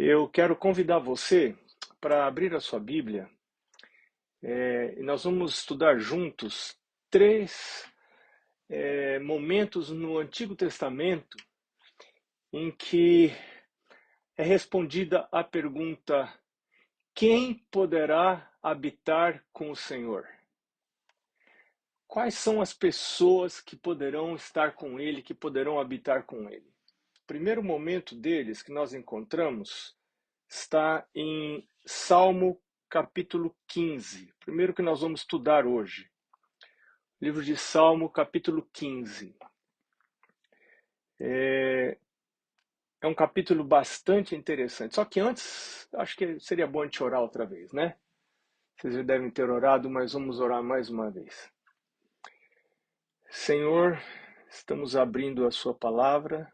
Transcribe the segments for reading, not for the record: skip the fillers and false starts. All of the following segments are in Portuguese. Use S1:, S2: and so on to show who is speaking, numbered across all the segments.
S1: Eu quero convidar você para abrir a sua Bíblia e nós vamos estudar juntos três momentos no Antigo Testamento em que é respondida a pergunta: quem poderá habitar com o Senhor? Quais são as pessoas que poderão estar com Ele, que poderão habitar com Ele? O primeiro momento deles que nós encontramos está em Salmo capítulo 15, primeiro que nós vamos estudar hoje. Livro de Salmo, capítulo 15. É um capítulo bastante interessante. Só que antes, acho que seria bom a gente orar outra vez, né? Vocês já devem ter orado, mas vamos orar mais uma vez. Senhor, estamos abrindo a sua palavra.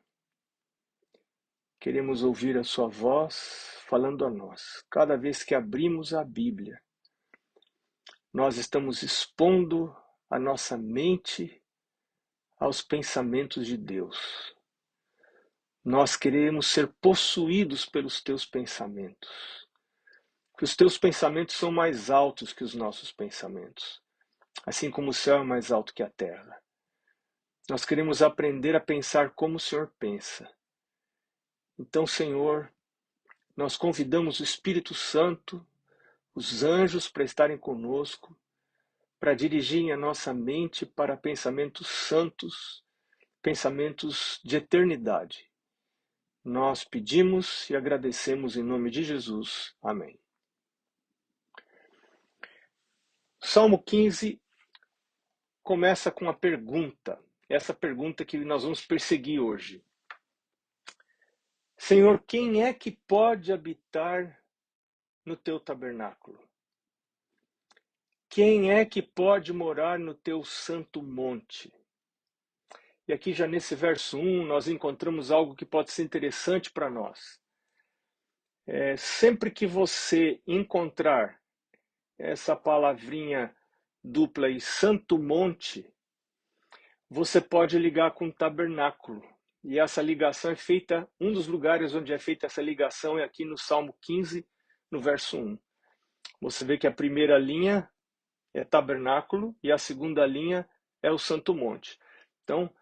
S1: Queremos ouvir a sua voz falando a nós. Cada vez que abrimos a Bíblia, nós estamos expondo a nossa mente aos pensamentos de Deus. Nós queremos ser possuídos pelos teus pensamentos. Que os teus pensamentos são mais altos que os nossos pensamentos, assim como o céu é mais alto que a terra. Nós queremos aprender a pensar como o Senhor pensa. Então, Senhor, nós convidamos o Espírito Santo, os anjos para estarem conosco, para dirigirem a nossa mente para pensamentos santos, pensamentos de eternidade. Nós pedimos e agradecemos em nome de Jesus. Amém. Salmo 15 começa com uma pergunta. Essa pergunta que nós vamos perseguir hoje. Senhor, quem é que pode habitar no teu tabernáculo? Quem é que pode morar no teu santo monte? E aqui já nesse verso 1 nós encontramos algo que pode ser interessante para nós. Sempre que você encontrar essa palavrinha dupla aí, santo monte, você pode ligar com o tabernáculo. E essa ligação é feita, um dos lugares onde é feita essa ligação é aqui no Salmo 15, no verso 1. Você vê que a primeira linha é tabernáculo e a segunda linha é o santo monte. Então,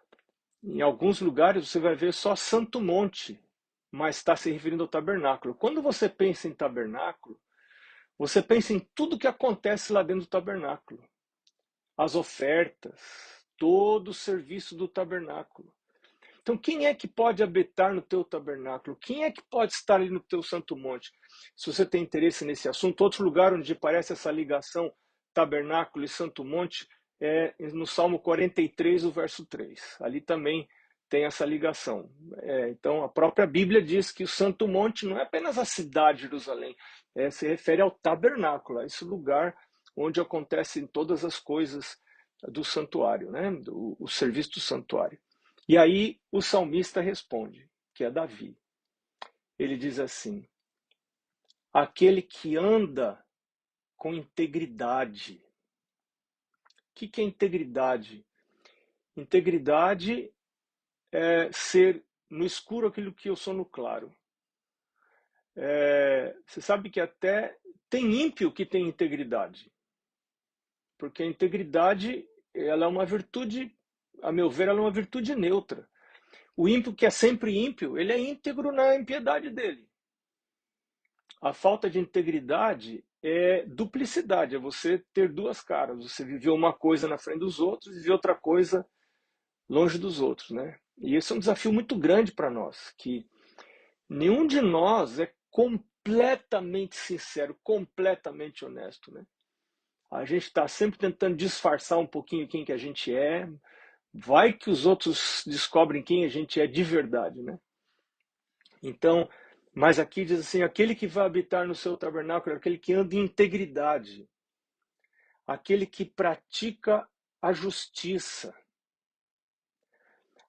S1: em alguns lugares você vai ver só santo monte, mas está se referindo ao tabernáculo. Quando você pensa em tabernáculo, você pensa em tudo que acontece lá dentro do tabernáculo. As ofertas, todo o serviço do tabernáculo. Então, quem é que pode habitar no teu tabernáculo? Quem é que pode estar ali no teu santo monte? Se você tem interesse nesse assunto, outro lugar onde aparece essa ligação tabernáculo e santo monte é no Salmo 43, o verso 3. Ali também tem essa ligação. Então, a própria Bíblia diz que o santo monte não é apenas a cidade de Jerusalém, se refere ao tabernáculo, a esse lugar onde acontecem todas as coisas do santuário, né? O serviço do santuário. E aí o salmista responde, que é Davi. Ele diz assim: aquele que anda com integridade. O que é integridade? Integridade é ser no escuro aquilo que eu sou no claro. Você sabe que até tem ímpio que tem integridade. Porque a integridade, ela é uma virtude, a meu ver, ela é uma virtude neutra. O ímpio que é sempre ímpio, ele é íntegro na impiedade dele. A falta de integridade é duplicidade, é você ter duas caras. Você viver uma coisa na frente dos outros e viver outra coisa longe dos outros, né? E esse é um desafio muito grande para nós, que nenhum de nós é completamente sincero, completamente honesto, né? A gente está sempre tentando disfarçar um pouquinho quem que a gente é. Vai que os outros descobrem quem a gente é de verdade, né? Então, mas aqui diz assim, aquele que vai habitar no seu tabernáculo é aquele que anda em integridade, aquele que pratica a justiça,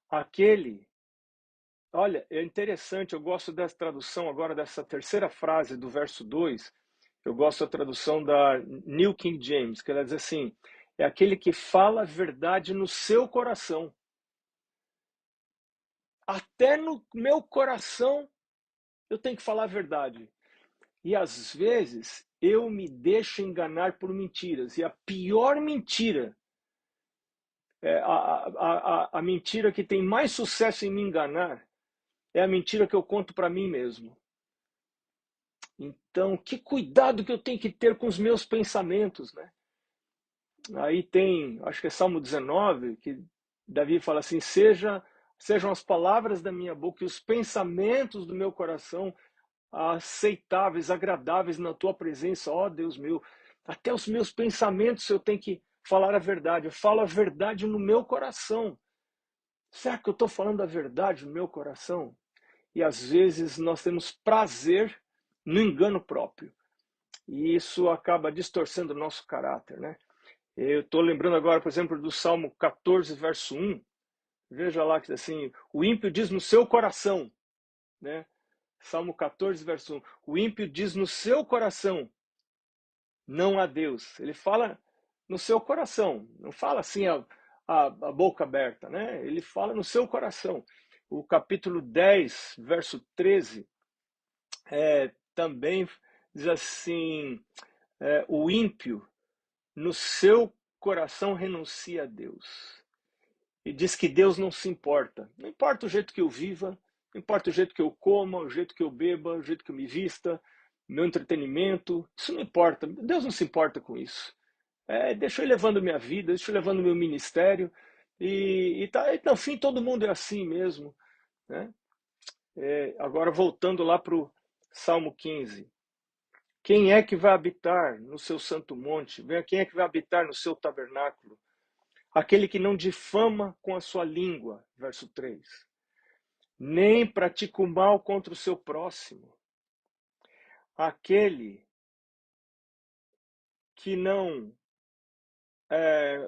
S1: aquele... Olha, é interessante, eu gosto dessa tradução agora, dessa terceira frase do verso 2. Eu gosto da tradução da New King James, que ela diz assim, é aquele que fala a verdade no seu coração. Até no meu coração eu tenho que falar a verdade. E às vezes eu me deixo enganar por mentiras. E a pior mentira, a mentira que tem mais sucesso em me enganar, é a mentira que eu conto para mim mesmo. Então, que cuidado que eu tenho que ter com os meus pensamentos, né? Aí tem, acho que é Salmo 19, que Davi fala assim: sejam as palavras da minha boca e os pensamentos do meu coração aceitáveis, agradáveis na tua presença, ó Deus meu. Até os meus pensamentos eu tenho que falar a verdade. Eu falo a verdade no meu coração. Será que eu estou falando a verdade no meu coração? E às vezes nós temos prazer no engano próprio. E isso acaba distorcendo o nosso caráter, né? Eu estou lembrando agora, por exemplo, do Salmo 14, verso 1. Veja lá que assim, o ímpio diz no seu coração, né? Salmo 14, verso 1. O ímpio diz no seu coração, não há Deus. Ele fala no seu coração, não fala assim a boca aberta, né? Ele fala no seu coração. O capítulo 10, verso 13, também diz assim, o ímpio no seu coração renuncia a Deus. E diz que Deus não se importa. Não importa o jeito que eu viva, não importa o jeito que eu coma, o jeito que eu beba, o jeito que eu me vista, meu entretenimento, isso não importa. Deus não se importa com isso. Deixa eu levando minha vida, deixa eu levando meu ministério. E no fim todo mundo é assim mesmo. Né? Agora voltando lá para o Salmo 15. Quem é que vai habitar no seu santo monte? Quem é que vai habitar no seu tabernáculo? Aquele que não difama com a sua língua, verso 3. Nem pratica o mal contra o seu próximo. Aquele que não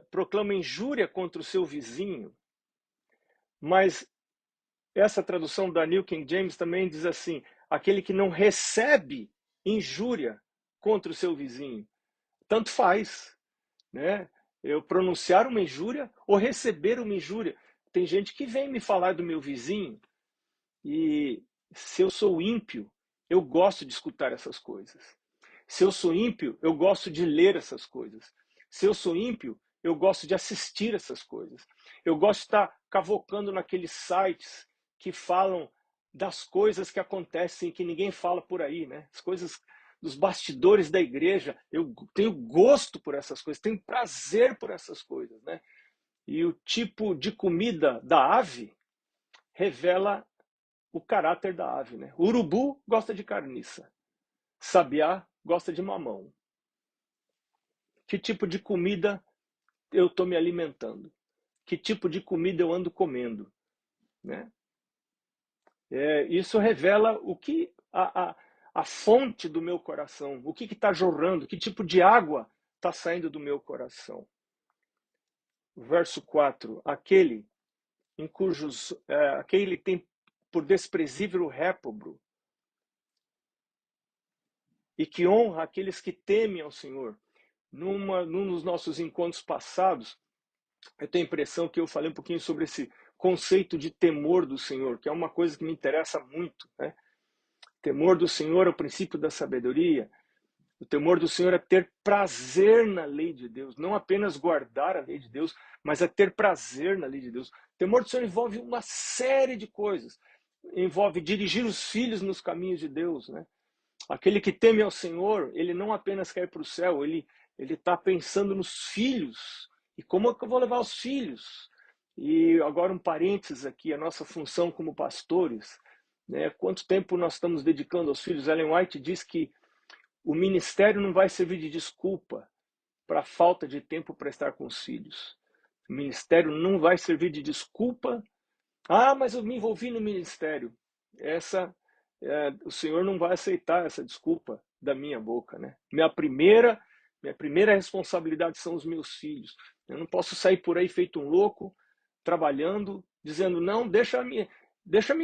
S1: proclama injúria contra o seu vizinho. Mas essa tradução da New King James também diz assim: aquele que não recebe injúria contra o seu vizinho. Tanto faz, né? Eu pronunciar uma injúria ou receber uma injúria. Tem gente que vem me falar do meu vizinho e se eu sou ímpio, eu gosto de escutar essas coisas. Se eu sou ímpio, eu gosto de ler essas coisas. Se eu sou ímpio, eu gosto de assistir essas coisas. Eu gosto de estar cavocando naqueles sites que falam das coisas que acontecem que ninguém fala por aí, né? As coisas dos bastidores da igreja. Eu tenho gosto por essas coisas, tenho prazer por essas coisas, né? E o tipo de comida da ave revela o caráter da ave, né? O urubu gosta de carniça. Sabiá gosta de mamão. Que tipo de comida eu estou me alimentando? Que tipo de comida eu ando comendo? Né? Isso revela o que a fonte do meu coração, o que está jorrando, que tipo de água está saindo do meu coração. Verso 4, aquele em cujos aquele tem por desprezível o réprobo e que honra aqueles que temem ao Senhor. Num dos nossos encontros passados, eu tenho a impressão que eu falei um pouquinho sobre esse conceito de temor do Senhor, que é uma coisa que me interessa muito. Né? Temor do Senhor é o princípio da sabedoria. O temor do Senhor é ter prazer na lei de Deus, não apenas guardar a lei de Deus, mas é ter prazer na lei de Deus. O temor do Senhor envolve uma série de coisas. Envolve dirigir os filhos nos caminhos de Deus. Né? Aquele que teme ao Senhor, ele não apenas quer ir para o céu, ele está pensando nos filhos. E como é que eu vou levar os filhos? E agora um parênteses aqui, a nossa função como pastores. Né? Quanto tempo nós estamos dedicando aos filhos? Ellen White diz que o ministério não vai servir de desculpa para a falta de tempo para estar com os filhos. O ministério não vai servir de desculpa. Ah, mas eu me envolvi no ministério. O Senhor não vai aceitar essa desculpa da minha boca, né? Minha primeira responsabilidade são os meus filhos. Eu não posso sair por aí feito um louco, trabalhando, dizendo não, deixa a minha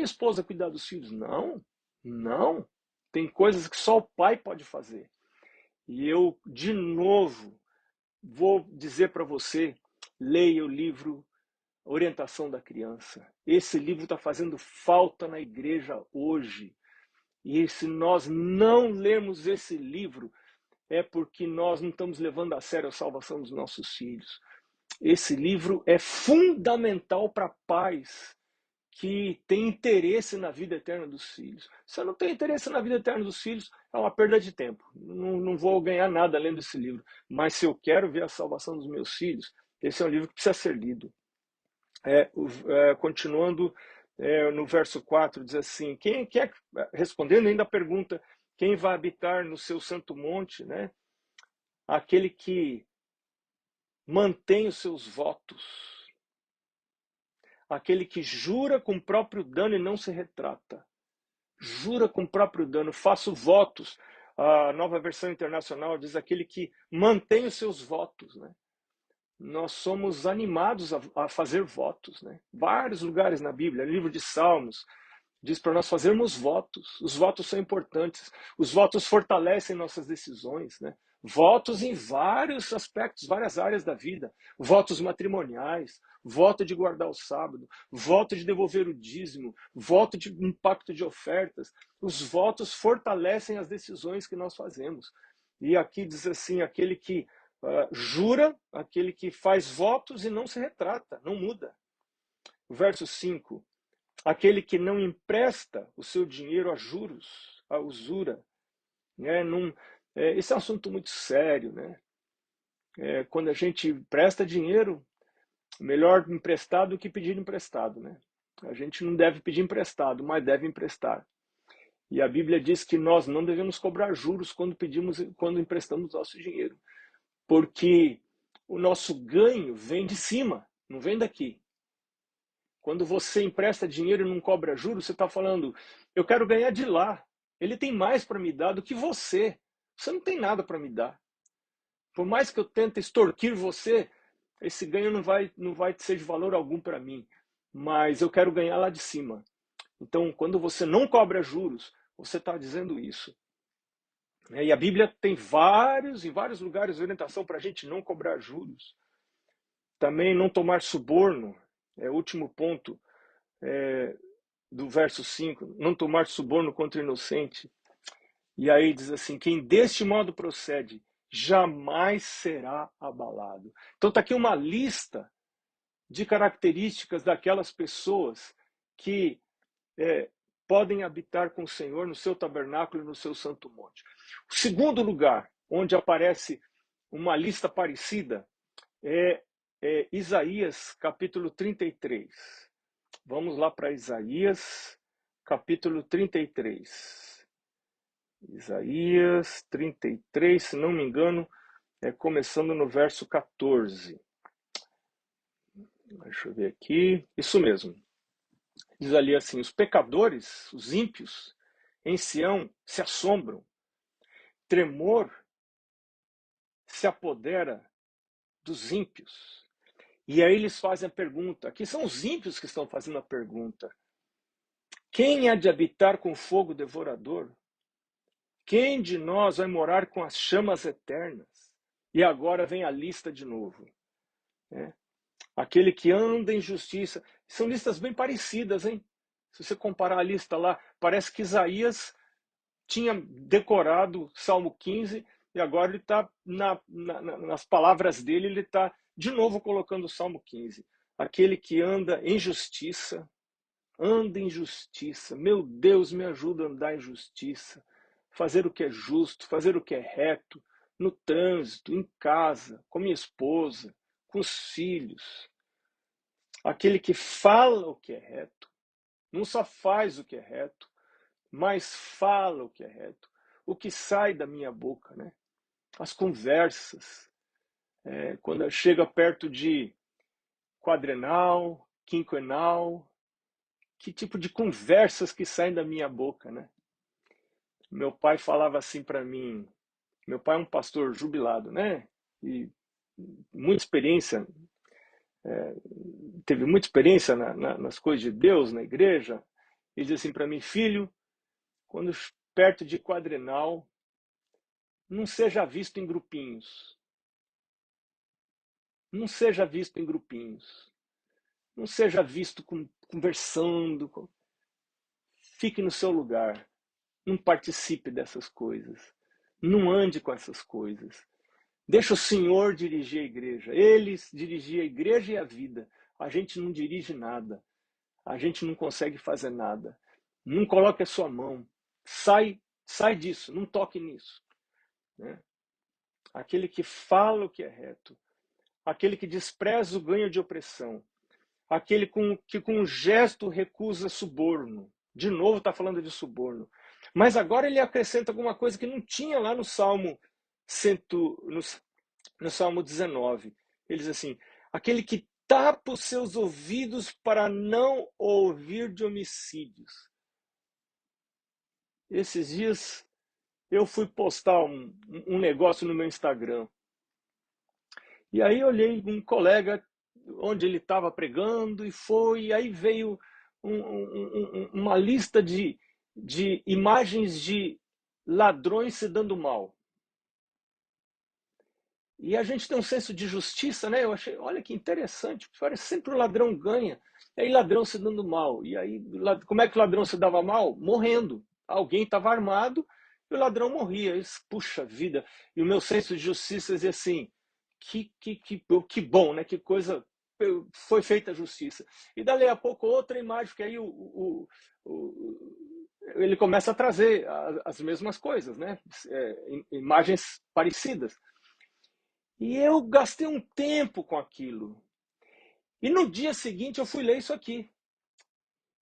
S1: esposa cuidar dos filhos. Não, não. Tem coisas que só o pai pode fazer. E eu, de novo, vou dizer para você, leia o livro Orientação da Criança. Esse livro está fazendo falta na igreja hoje. E se nós não lermos esse livro, é porque nós não estamos levando a sério a salvação dos nossos filhos. Esse livro é fundamental para pais que têm interesse na vida eterna dos filhos. Se eu não tenho interesse na vida eterna dos filhos, é uma perda de tempo. Não vou ganhar nada lendo esse livro. Mas se eu quero ver a salvação dos meus filhos, esse é um livro que precisa ser lido. Continuando no verso 4, diz assim, respondendo ainda a pergunta, quem vai habitar no seu santo monte, né? Aquele que mantém os seus votos, aquele que jura com o próprio dano e não se retrata. Jura com o próprio dano, faço votos. A Nova Versão Internacional diz aquele que mantém os seus votos, né? Nós somos animados a fazer votos, né? Vários lugares na Bíblia, livro de Salmos, diz para nós fazermos votos. Os votos são importantes. Os votos fortalecem nossas decisões, né? Votos em vários aspectos, várias áreas da vida. Votos matrimoniais, voto de guardar o sábado, voto de devolver o dízimo, voto de impacto de ofertas. Os votos fortalecem as decisões que nós fazemos. E aqui diz assim, aquele que jura, aquele que faz votos e não se retrata, não muda. Verso 5. Aquele que não empresta o seu dinheiro a juros, a usura. Né? Esse é um assunto muito sério. Né? Quando a gente empresta dinheiro, melhor emprestar do que pedir emprestado. Né? A gente não deve pedir emprestado, mas deve emprestar. E a Bíblia diz que nós não devemos cobrar juros quando emprestamos nosso dinheiro. Porque o nosso ganho vem de cima, não vem daqui. Quando você empresta dinheiro e não cobra juros, você está falando, eu quero ganhar de lá. Ele tem mais para me dar do que você. Você não tem nada para me dar. Por mais que eu tente extorquir você, esse ganho não vai ser de valor algum para mim. Mas eu quero ganhar lá de cima. Então, quando você não cobra juros, você está dizendo isso. E a Bíblia tem em vários lugares, orientação para a gente não cobrar juros. Também não tomar suborno, é o último ponto do verso 5, não tomar suborno contra o inocente. E aí diz assim, quem deste modo procede, jamais será abalado. Então está aqui uma lista de características daquelas pessoas que podem habitar com o Senhor no seu tabernáculo e no seu santo monte. O segundo lugar, onde aparece uma lista parecida, é Isaías, capítulo 33. Vamos lá para Isaías, capítulo 33. Isaías 33, se não me engano, começando no verso 14. Deixa eu ver aqui. Isso mesmo. Diz ali assim, os pecadores, os ímpios, em Sião se assombram. Tremor se apodera dos ímpios. E aí eles fazem a pergunta, aqui são os ímpios que estão fazendo a pergunta. Quem há de habitar com fogo devorador? Quem de nós vai morar com as chamas eternas? E agora vem a lista de novo. Né? Aquele que anda em justiça. São listas bem parecidas, hein? Se você comparar a lista lá, parece que Isaías tinha decorado Salmo 15 e agora ele está, nas palavras dele, ele está de novo colocando o Salmo 15. Aquele que anda em justiça, anda em justiça. Meu Deus, me ajuda a andar em justiça. Fazer o que é justo, fazer o que é reto, no trânsito, em casa, com minha esposa, com os filhos. Aquele que fala o que é reto, não só faz o que é reto, mas fala o que é reto, o que sai da minha boca, né? As conversas, quando chega perto de quadrenal, quinquenal, que tipo de conversas que saem da minha boca, né? Meu pai falava assim para mim, meu pai é um pastor jubilado, né? E muita experiência, teve muita experiência nas coisas de Deus, na igreja. Ele dizia assim para mim, filho, quando perto de quadrenal, não seja visto em grupinhos. Não seja visto em grupinhos. Não seja visto conversando. Fique no seu lugar. Não participe dessas coisas. Não ande com essas coisas. Deixa o Senhor dirigir a igreja. Ele dirigia a igreja e a vida. A gente não dirige nada. A gente não consegue fazer nada. Não coloque a sua mão. Sai disso. Não toque nisso. Né? Aquele que fala o que é reto. Aquele que despreza o ganho de opressão. Aquele que com um gesto recusa suborno. De novo está falando de suborno. Mas agora ele acrescenta alguma coisa que não tinha lá no Salmo, no Salmo 19. Ele diz assim, aquele que tapa os seus ouvidos para não ouvir de homicídios. Esses dias eu fui postar um negócio no meu Instagram. E aí olhei um colega onde ele estava pregando e aí veio uma lista de imagens de ladrões se dando mal. E a gente tem um senso de justiça, né? Eu achei, olha que interessante, parece sempre o ladrão ganha, e aí ladrão se dando mal. E aí, como é que o ladrão se dava mal? Morrendo. Alguém estava armado e o ladrão morria. Isso, puxa vida. E o meu senso de justiça dizia assim, que bom, né? Que coisa, foi feita a justiça. E dali a pouco outra imagem, que aí ele começa a trazer as mesmas coisas, né? Imagens parecidas. E eu gastei um tempo com aquilo. E no dia seguinte eu fui ler isso aqui.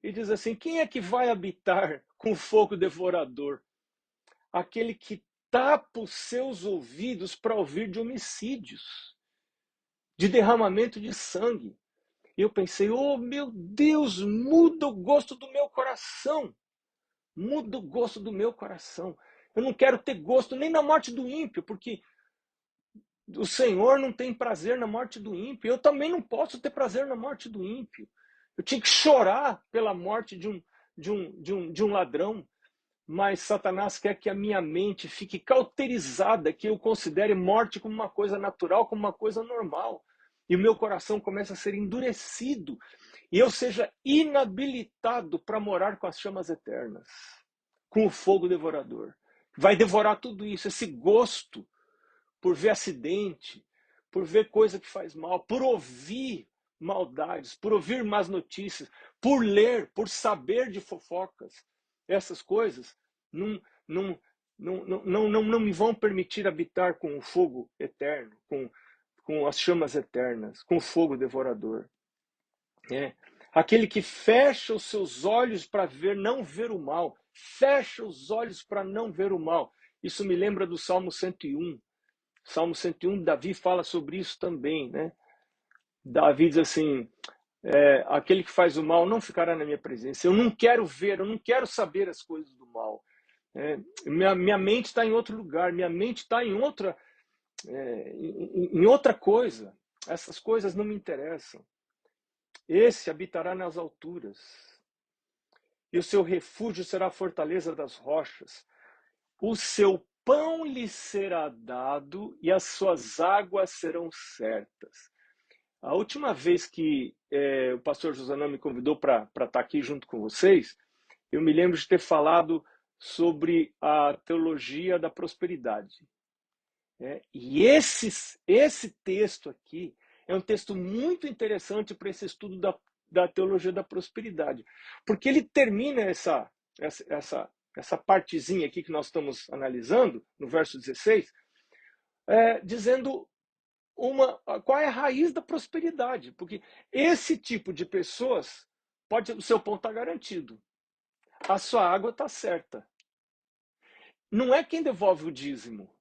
S1: E diz assim, quem é que vai habitar com fogo devorador? Aquele que tapa os seus ouvidos para ouvir de homicídios, de derramamento de sangue. E eu pensei, oh meu Deus, muda o gosto do meu coração. Muda o gosto do meu coração. Eu não quero ter gosto nem na morte do ímpio, porque o Senhor não tem prazer na morte do ímpio. Eu também não posso ter prazer na morte do ímpio. Eu tinha que chorar pela morte de um ladrão. Mas Satanás quer que a minha mente fique cauterizada, que eu considere morte como uma coisa natural, como uma coisa normal. E o meu coração começa a ser endurecido. E eu seja inabilitado para morar com as chamas eternas, com o fogo devorador. Vai devorar tudo isso, esse gosto por ver acidente, por ver coisa que faz mal, por ouvir maldades, por ouvir más notícias, por ler, por saber de fofocas. Essas coisas não me vão permitir habitar com o fogo eterno, com as chamas eternas, com o fogo devorador. Aquele que fecha os seus olhos para não ver o mal, fecha os olhos para não ver o mal. Isso me lembra do Salmo 101. Salmo 101, Davi fala sobre isso também, né? Davi diz assim, aquele que faz o mal não ficará na minha presença. Eu não quero ver, eu não quero saber as coisas do mal. Minha mente está em outro lugar, minha mente está em outra coisa. Essas coisas não me interessam. Esse habitará nas alturas, e o seu refúgio será a fortaleza das rochas. O seu pão lhe será dado e as suas águas serão certas. A última vez que o pastor Josanã me convidou para estar aqui junto com vocês, eu me lembro de ter falado sobre a teologia da prosperidade. E esse texto aqui é um texto muito interessante para esse estudo da teologia da prosperidade, porque ele termina essa partezinha aqui que nós estamos analisando, no verso 16, dizendo qual é a raiz da prosperidade, porque esse tipo de pessoas, o seu pão está garantido, a sua água está certa. Não é quem devolve o dízimo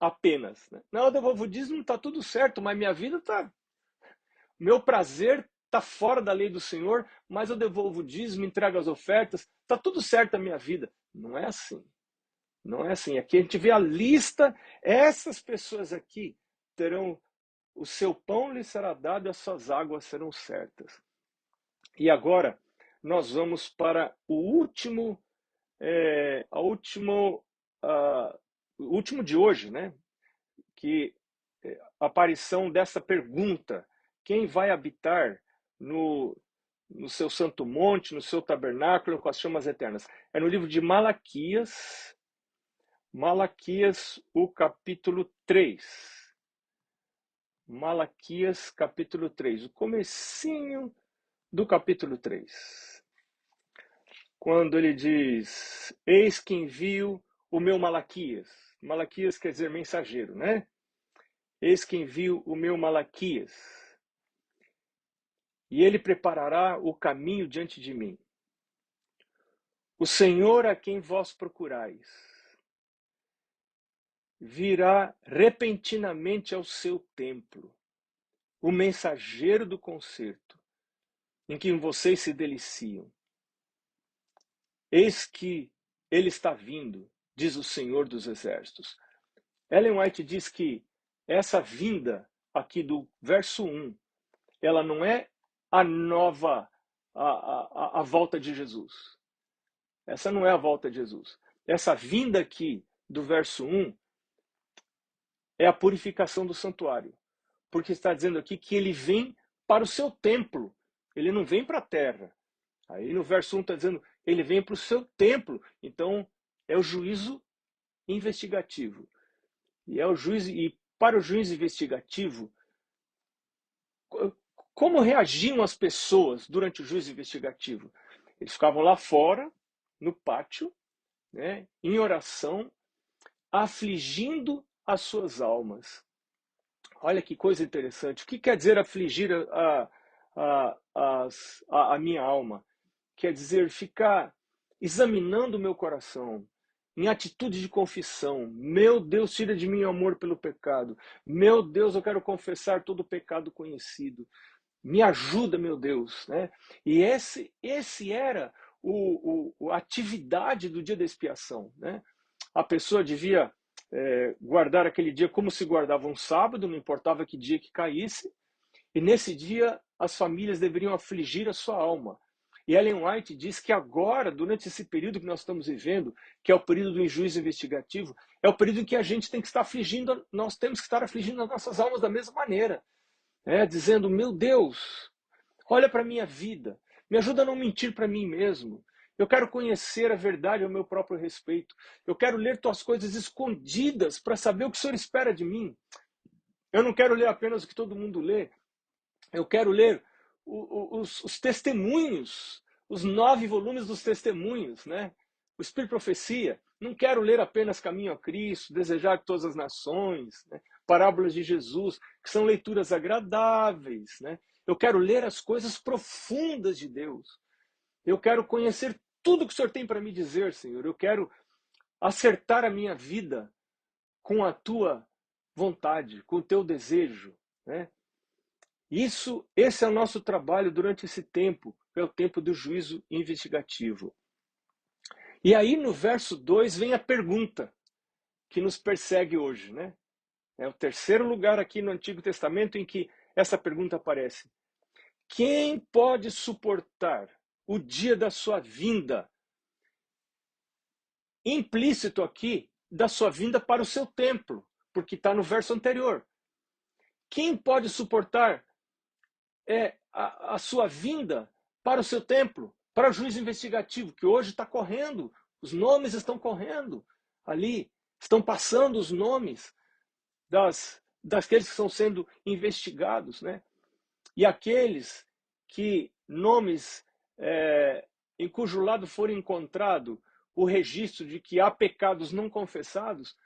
S1: apenas. Né? Não, eu devolvo o dízimo, está tudo certo, mas minha vida está... Meu prazer está fora da lei do Senhor, mas eu devolvo o dízimo, entrego as ofertas, está tudo certo a minha vida. Não é assim. Não é assim. Aqui a gente vê a lista, essas pessoas aqui terão... O seu pão lhe será dado e as suas águas serão certas. E agora nós vamos para o último de hoje, né? Que a aparição dessa pergunta: quem vai habitar no seu santo monte, no seu tabernáculo, com as chamas eternas. É no livro de Malaquias, Malaquias, o capítulo 3. Malaquias, capítulo 3, o comecinho do capítulo 3. Quando ele diz, eis que envio o meu Malaquias. Malaquias quer dizer mensageiro, né? Eis que envio o meu Malaquias. E ele preparará o caminho diante de mim. O Senhor a quem vós procurais virá repentinamente ao seu templo, o mensageiro do concerto, em que vocês se deliciam. Eis que ele está vindo, diz o Senhor dos Exércitos. Ellen White diz que essa vinda aqui do verso 1, ela não é a nova, a volta de Jesus. Essa não é a volta de Jesus. Essa vinda aqui do verso 1 é a purificação do santuário. Porque está dizendo aqui que ele vem para o seu templo. Ele não vem para a terra. Aí no verso 1 está dizendo, ele vem para o seu templo. Então, é o juízo investigativo. E para o juízo investigativo, como reagiam as pessoas durante o juízo investigativo? Eles ficavam lá fora, no pátio, né, em oração, afligindo as suas almas. Olha que coisa interessante. O que quer dizer afligir a minha alma? Quer dizer ficar examinando o meu coração, em atitude de confissão. Meu Deus, tira de mim o amor pelo pecado. Meu Deus, eu quero confessar todo o pecado conhecido. Me ajuda, meu Deus. Né? E esse era a atividade do dia da expiação. Né? A pessoa devia guardar aquele dia como se guardava um sábado, não importava que dia que caísse, e nesse dia as famílias deveriam afligir a sua alma. E Ellen White diz que agora, durante esse período que nós estamos vivendo, que é o período do juízo investigativo, é o período em que a gente tem que estar afligindo, nós temos que estar afligindo as nossas almas da mesma maneira, dizendo, meu Deus, olha para a minha vida, me ajuda a não mentir para mim mesmo. Eu quero conhecer a verdade ao meu próprio respeito. Eu quero ler tuas coisas escondidas para saber o que o Senhor espera de mim. Eu não quero ler apenas o que todo mundo lê. Eu quero ler os testemunhos, os 9 volumes dos testemunhos, né? O Espírito de Profecia. Não quero ler apenas Caminho a Cristo, Desejar de Todas as Nações, né? Parábolas de Jesus, que são leituras agradáveis, né? Eu quero ler as coisas profundas de Deus. Eu quero conhecer tudo que o Senhor tem para me dizer, Senhor. Eu quero acertar a minha vida com a tua vontade, com o teu desejo, né? Esse é o nosso trabalho durante esse tempo, é o tempo do juízo investigativo. E aí no verso 2 vem a pergunta que nos persegue hoje, né? É o terceiro lugar aqui no Antigo Testamento em que essa pergunta aparece. Quem pode suportar o dia da sua vinda? Implícito aqui, da sua vinda para o seu templo, porque está no verso anterior. Quem pode suportar a sua vinda para o seu templo, para o juízo investigativo, que hoje está correndo, os nomes estão correndo ali, estão passando os nomes daqueles que estão sendo investigados, né? E aqueles que nomes em cujo lado for encontrado o registro de que há pecados não confessados,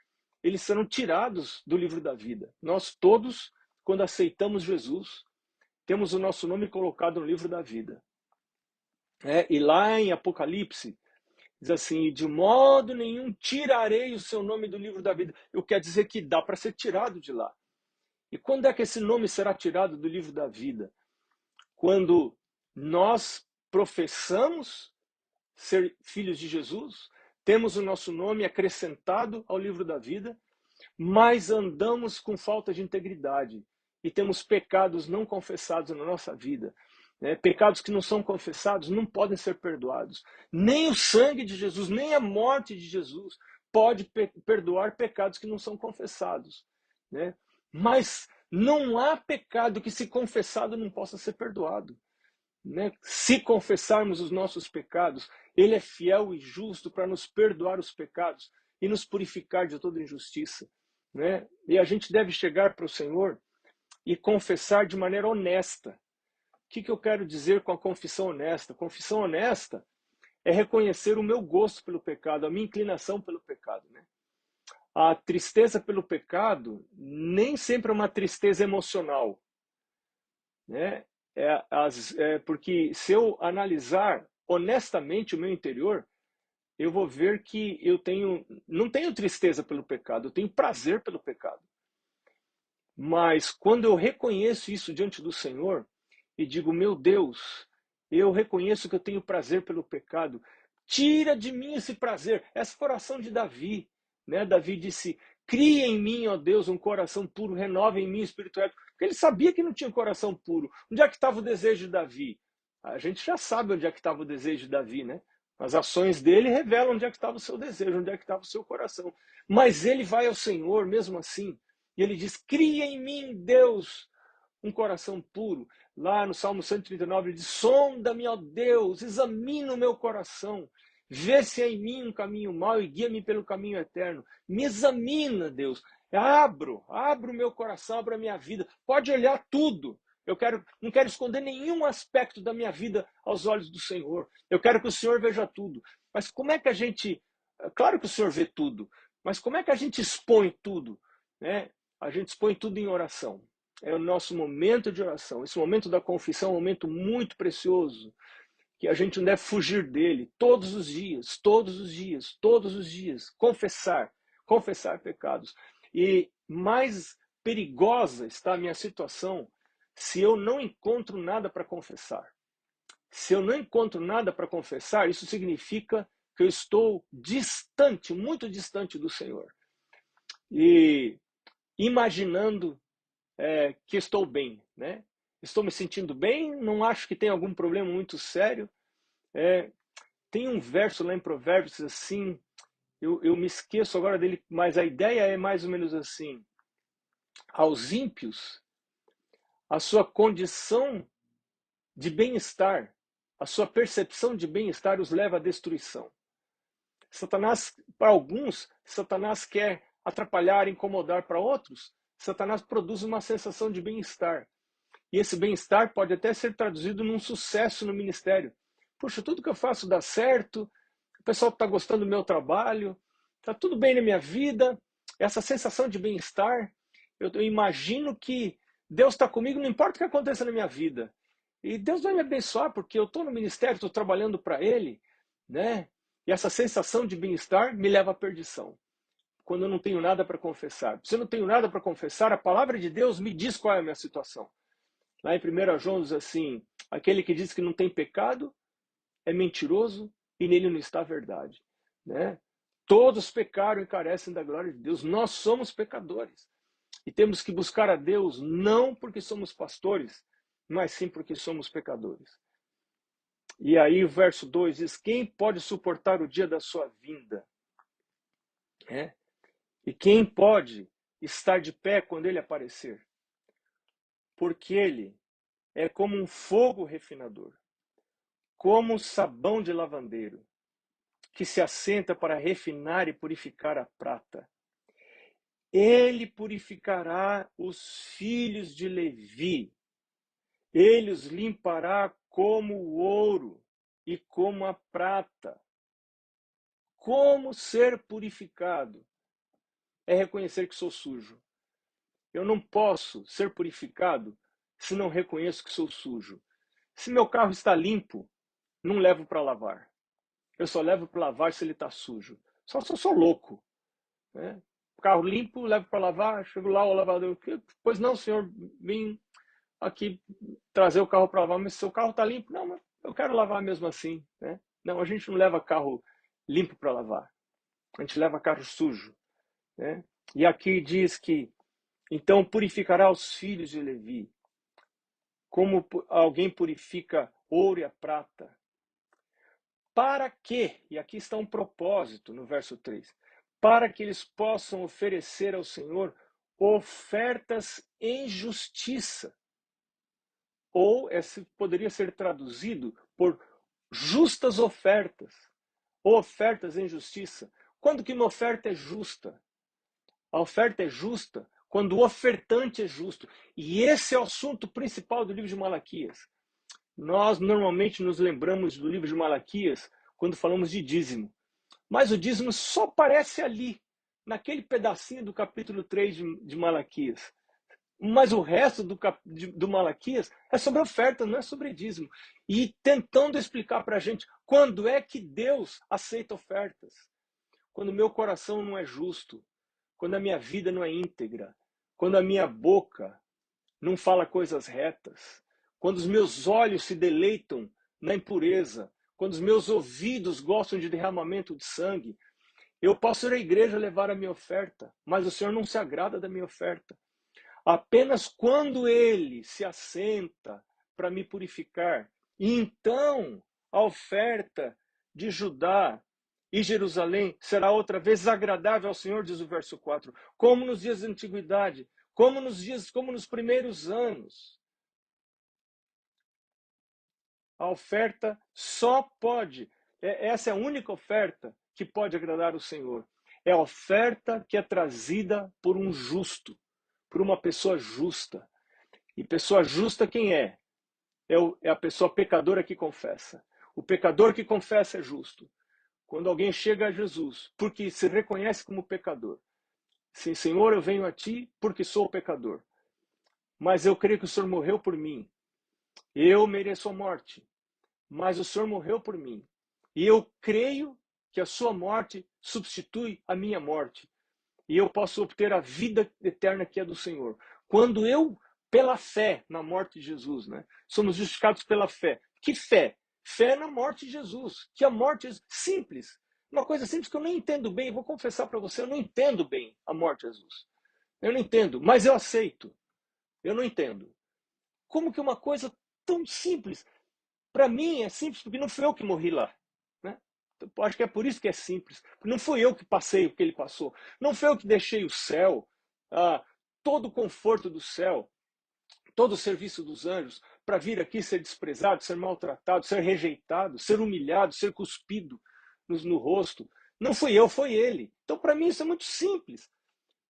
S1: eles serão tirados do livro da vida. Nós todos, quando aceitamos Jesus, temos o nosso nome colocado no livro da vida. E lá em Apocalipse, diz assim, de modo nenhum tirarei o seu nome do livro da vida. Eu quero dizer que dá para ser tirado de lá. E quando é que esse nome será tirado do livro da vida? Quando nós professamos ser filhos de Jesus, temos o nosso nome acrescentado ao livro da vida, mas andamos com falta de integridade e temos pecados não confessados na nossa vida. Pecados que não são confessados não podem ser perdoados. Nem o sangue de Jesus, nem a morte de Jesus pode perdoar pecados que não são confessados. Mas não há pecado que, se confessado, não possa ser perdoado. né? Se confessarmos os nossos pecados, Ele é fiel e justo para nos perdoar os pecados e nos purificar de toda injustiça, né? E a gente deve chegar para o Senhor e confessar de maneira honesta. O que eu quero dizer com a confissão honesta? Confissão honesta é reconhecer o meu gosto pelo pecado, a minha inclinação pelo pecado, né? A tristeza pelo pecado nem sempre é uma tristeza emocional, né? Porque se eu analisar honestamente o meu interior, eu vou ver que não tenho tristeza pelo pecado, eu tenho prazer pelo pecado. Mas quando eu reconheço isso diante do Senhor e digo, meu Deus, eu reconheço que eu tenho prazer pelo pecado, tira de mim esse prazer. Essa foi a oração de Davi, né? Davi disse, cria em mim, ó Deus, um coração puro, renova em mim o espírito reto. Porque ele sabia que não tinha um coração puro. Onde é que estava o desejo de Davi? A gente já sabe onde é que estava o desejo de Davi, né? As ações dele revelam onde é que estava o seu desejo, onde é que estava o seu coração. Mas ele vai ao Senhor mesmo assim, e ele diz, cria em mim, Deus, um coração puro. Lá no Salmo 139, ele diz, sonda-me, ó Deus, examina o meu coração, vê se há em mim um caminho mau e guia-me pelo caminho eterno. Me examina, Deus. Abro o meu coração, abro a minha vida. Pode olhar tudo. Não quero esconder nenhum aspecto da minha vida aos olhos do Senhor. Eu quero que o Senhor veja tudo. Mas como é que a gente... Claro que o Senhor vê tudo, mas como é que a gente expõe tudo, né? A gente expõe tudo em oração. É o nosso momento de oração. Esse momento da confissão é um momento muito precioso, que a gente não deve fugir dele todos os dias, todos os dias, todos os dias. Confessar pecados. E mais perigosa está a minha situação se eu não encontro nada para confessar. Se eu não encontro nada para confessar, isso significa que eu estou distante, muito distante do Senhor. E imaginando que estou bem, né? Estou me sentindo bem, não acho que tem algum problema muito sério. Tem um verso lá em Provérbios assim, eu me esqueço agora dele, mas a ideia é mais ou menos assim: aos ímpios, a sua condição de bem-estar, a sua percepção de bem-estar os leva à destruição. Satanás, para alguns, Satanás quer atrapalhar, incomodar para outros. Satanás produz uma sensação de bem-estar. E esse bem-estar pode até ser traduzido num sucesso no ministério. Puxa, tudo que eu faço dá certo, o pessoal está gostando do meu trabalho, está tudo bem na minha vida, essa sensação de bem-estar. Eu imagino que Deus está comigo, não importa o que aconteça na minha vida. E Deus vai me abençoar, porque eu estou no ministério, estou trabalhando para Ele, né? E essa sensação de bem-estar me leva à perdição, quando eu não tenho nada para confessar. Se eu não tenho nada para confessar, a palavra de Deus me diz qual é a minha situação. Lá em 1 João diz assim, aquele que diz que não tem pecado é mentiroso e nele não está a verdade, né? Todos pecaram e carecem da glória de Deus. Nós somos pecadores. E temos que buscar a Deus não porque somos pastores, mas sim porque somos pecadores. E aí o verso 2 diz, quem pode suportar o dia da sua vinda? E quem pode estar de pé quando ele aparecer? Porque ele é como um fogo refinador, como sabão de lavandeiro, que se assenta para refinar e purificar a prata. Ele purificará os filhos de Levi, ele os limpará como o ouro e como a prata. Como ser purificado? É reconhecer que sou sujo. Eu não posso ser purificado se não reconheço que sou sujo. Se meu carro está limpo, não levo para lavar. Eu só levo para lavar se ele está sujo. Só se eu sou louco, né? Carro limpo, levo para lavar, chego lá, o lavador, pois não, senhor, vim aqui trazer o carro para lavar, mas seu carro está limpo? Não, mas eu quero lavar mesmo assim, né? Não, a gente não leva carro limpo para lavar, a gente leva carro sujo, né? E aqui diz que, então purificará os filhos de Levi, como alguém purifica ouro e a prata. Para quê? E aqui está um propósito no verso 3. Para que eles possam oferecer ao Senhor ofertas em justiça. ou poderia ser traduzido por justas ofertas, ou ofertas em justiça. Quando que uma oferta é justa? A oferta é justa quando o ofertante é justo. E esse é o assunto principal do livro de Malaquias. Nós normalmente nos lembramos do livro de Malaquias quando falamos de dízimo. Mas o dízimo só aparece ali, naquele pedacinho do capítulo 3 de Malaquias. Mas o resto do Malaquias é sobre oferta, não é sobre dízimo. E tentando explicar para a gente quando é que Deus aceita ofertas. Quando o meu coração não é justo, quando a minha vida não é íntegra, quando a minha boca não fala coisas retas, quando os meus olhos se deleitam na impureza, quando os meus ouvidos gostam de derramamento de sangue, eu posso ir à igreja levar a minha oferta, mas o Senhor não se agrada da minha oferta. Apenas quando Ele se assenta para me purificar, e então a oferta de Judá e Jerusalém será outra vez agradável ao Senhor, diz o verso 4, como nos dias da antiguidade, como nos primeiros anos. A oferta só pode, essa é a única oferta que pode agradar o Senhor. É a oferta que é trazida por um justo, por uma pessoa justa. E pessoa justa quem é? É a pessoa pecadora que confessa. O pecador que confessa é justo. Quando alguém chega a Jesus, porque se reconhece como pecador. Sim, Senhor, eu venho a ti porque sou pecador. Mas eu creio que o Senhor morreu por mim. Eu mereço a morte, mas o Senhor morreu por mim. E eu creio que a sua morte substitui a minha morte. E eu posso obter a vida eterna que é do Senhor. Quando eu, pela fé na morte de Jesus, né, somos justificados pela fé. Que fé? Fé na morte de Jesus. Que a morte é simples. Uma coisa simples que eu nem entendo bem. Vou confessar para você, eu não entendo bem a morte de Jesus. Eu não entendo, mas eu aceito. Eu não entendo. Como que uma coisa tão simples? Para mim é simples porque não fui eu que morri lá. Né? Eu acho que é por isso que é simples. Não fui eu que passei o que ele passou. Não foi eu que deixei o céu, todo o conforto do céu, todo o serviço dos anjos, para vir aqui ser desprezado, ser maltratado, ser rejeitado, ser humilhado, ser cuspido no rosto. Não fui eu, foi ele. Então, para mim, isso é muito simples.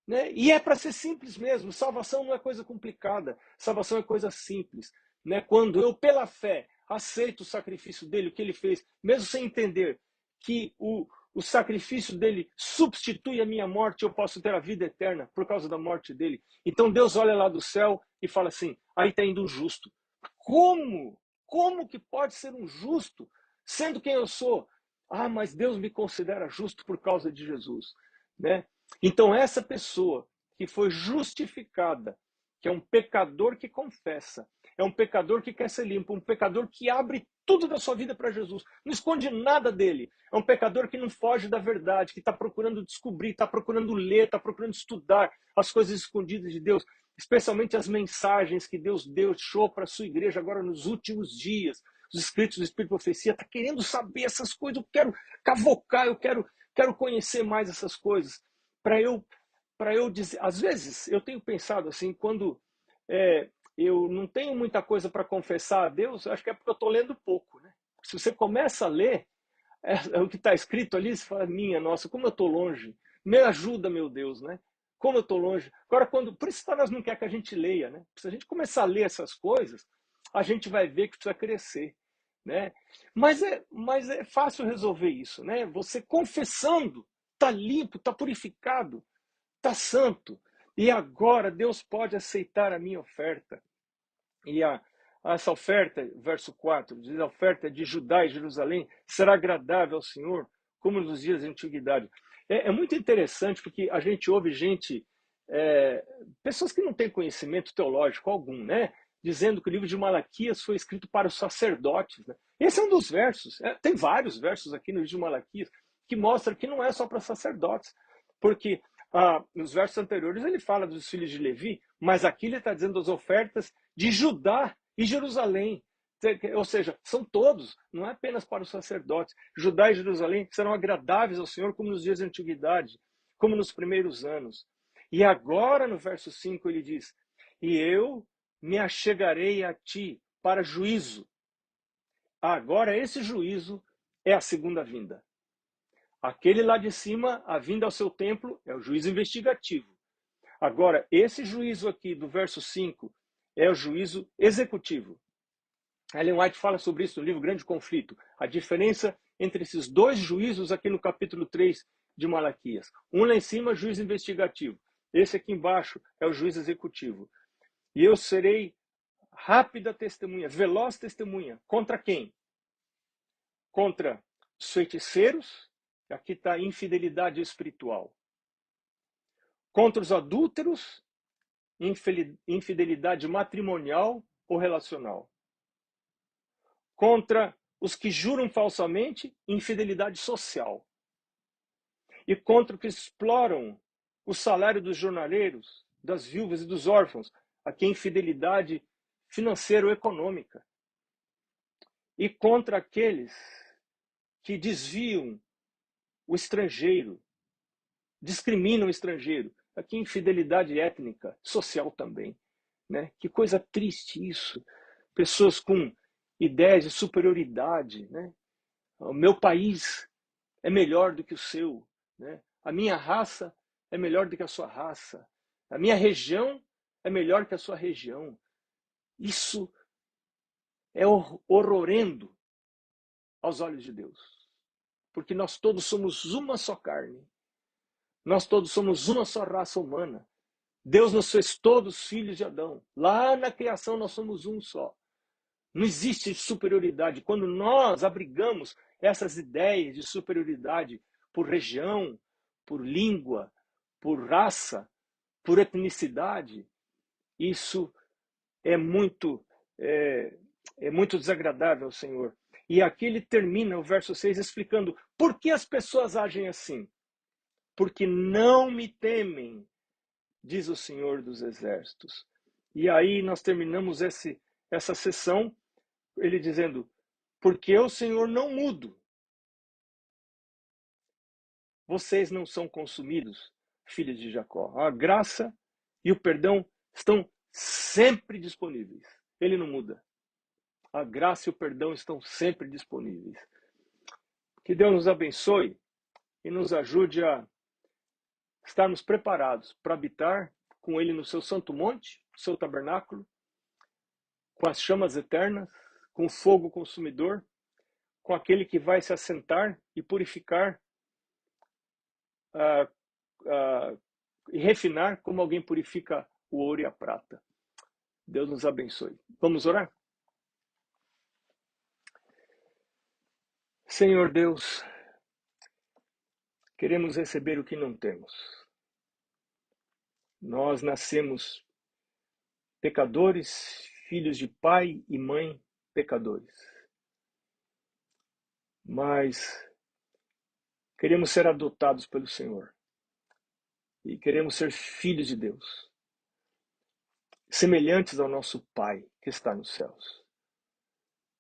S1: Né? E é para ser simples mesmo. Salvação não é coisa complicada. Salvação é coisa simples. Né? Quando eu, pela fé, aceito o sacrifício dele, o que ele fez, mesmo sem entender que o sacrifício dele substitui a minha morte, eu posso ter a vida eterna por causa da morte dele. Então Deus olha lá do céu e fala assim, aí está indo um justo. Como? Como que pode ser um justo, sendo quem eu sou? Ah, mas Deus me considera justo por causa de Jesus. Né? Então, essa pessoa que foi justificada, que é um pecador que confessa, é um pecador que quer ser limpo, um pecador que abre tudo da sua vida para Jesus, não esconde nada dele, é um pecador que não foge da verdade, que está procurando descobrir, está procurando ler, está procurando estudar as coisas escondidas de Deus, especialmente as mensagens que Deus deixou para a sua igreja agora nos últimos dias, os escritos do Espírito de Profecia, está querendo saber essas coisas, eu quero cavocar, eu quero conhecer mais essas coisas para eu dizer, às vezes eu tenho pensado assim, quando eu não tenho muita coisa para confessar a Deus, acho que é porque eu estou lendo pouco, né? Se você começa a ler o que está escrito ali, você fala, minha nossa, como eu estou longe, me ajuda, meu Deus, né? Como eu estou longe. Agora, por isso Satanás não quer que a gente leia, né? Se a gente começar a ler essas coisas, a gente vai ver que precisa crescer, né? Mas é fácil resolver isso, né? Você confessando, está limpo, está purificado, está santo. E agora Deus pode aceitar a minha oferta. E essa oferta, verso 4, diz a oferta de Judá e Jerusalém será agradável ao Senhor, como nos dias da antiguidade. É muito interessante porque a gente ouve pessoas que não têm conhecimento teológico algum, né? Dizendo que o livro de Malaquias foi escrito para os sacerdotes. Né? Esse é um dos versos. Tem vários versos aqui no livro de Malaquias que mostram que não é só para sacerdotes. Porque nos versos anteriores ele fala dos filhos de Levi, mas aqui ele está dizendo das ofertas de Judá e Jerusalém. Ou seja, são todos, não é apenas para os sacerdotes. Judá e Jerusalém serão agradáveis ao Senhor como nos dias da antiguidade, como nos primeiros anos. E agora, no verso 5, ele diz, e eu me achegarei a ti, para juízo. Agora esse juízo é a segunda vinda. Aquele lá de cima, a vinda ao seu templo, é o juízo investigativo. Agora, esse juízo aqui do verso 5 é o juízo executivo. Ellen White fala sobre isso no livro Grande Conflito. A diferença entre esses dois juízos aqui no capítulo 3 de Malaquias. Um lá em cima, juízo investigativo. Esse aqui embaixo é o juízo executivo. E eu serei rápida testemunha, veloz testemunha. Contra quem? Contra os feiticeiros. Aqui está a infidelidade espiritual. Contra os adúlteros, infidelidade matrimonial ou relacional. Contra os que juram falsamente, infidelidade social. E contra os que exploram o salário dos jornaleiros, das viúvas e dos órfãos, aqui é infidelidade financeira ou econômica. E contra aqueles que desviam o estrangeiro, discriminam o estrangeiro. Aqui infidelidade étnica, social também. Né? Que coisa triste isso. Pessoas com ideias de superioridade. Né? O meu país é melhor do que o seu. Né? A minha raça é melhor do que a sua raça. A minha região é melhor que a sua região. Isso é horrorendo aos olhos de Deus. Porque nós todos somos uma só carne. Nós todos somos uma só raça humana. Deus nos fez todos filhos de Adão. Lá na criação nós somos um só. Não existe superioridade. Quando nós abrigamos essas ideias de superioridade por região, por língua, por raça, por etnicidade, isso é muito desagradável ao Senhor. E aqui ele termina o verso 6 explicando por que as pessoas agem assim. Porque não me temem, diz o Senhor dos Exércitos. E aí nós terminamos essa sessão, ele dizendo, porque eu, Senhor, não mudo. Vocês não são consumidos, filhos de Jacó. A graça e o perdão estão sempre disponíveis. Ele não muda. A graça e o perdão estão sempre disponíveis. Que Deus nos abençoe e nos ajude a estarmos preparados para habitar com Ele no seu santo monte, no seu tabernáculo, com as chamas eternas, com o fogo consumidor, com aquele que vai se assentar e purificar e refinar como alguém purifica o ouro e a prata. Deus nos abençoe. Vamos orar? Senhor Deus, queremos receber o que não temos. Nós nascemos pecadores, filhos de pai e mãe pecadores. Mas queremos ser adotados pelo Senhor. E queremos ser filhos de Deus. Semelhantes ao nosso Pai que está nos céus.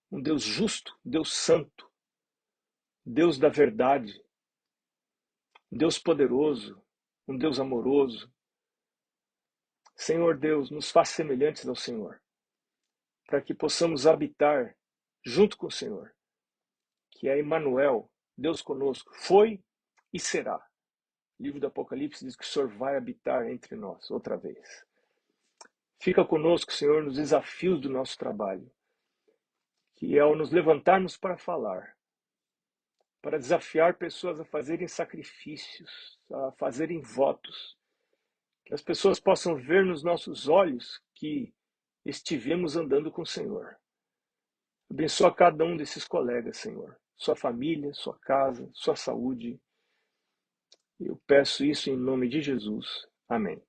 S1: Um Deus justo, Deus santo, Deus da verdade, um Deus poderoso, um Deus amoroso. Senhor Deus, nos faz semelhantes ao Senhor, para que possamos habitar junto com o Senhor, que é Emmanuel, Deus conosco, foi e será. O livro do Apocalipse diz que o Senhor vai habitar entre nós outra vez. Fica conosco, Senhor, nos desafios do nosso trabalho, que é ao nos levantarmos para falar, para desafiar pessoas a fazerem sacrifícios, a fazerem votos, que as pessoas possam ver nos nossos olhos que estivemos andando com o Senhor. Abençoa cada um desses colegas, Senhor, sua família, sua casa, sua saúde. Eu peço isso em nome de Jesus. Amém.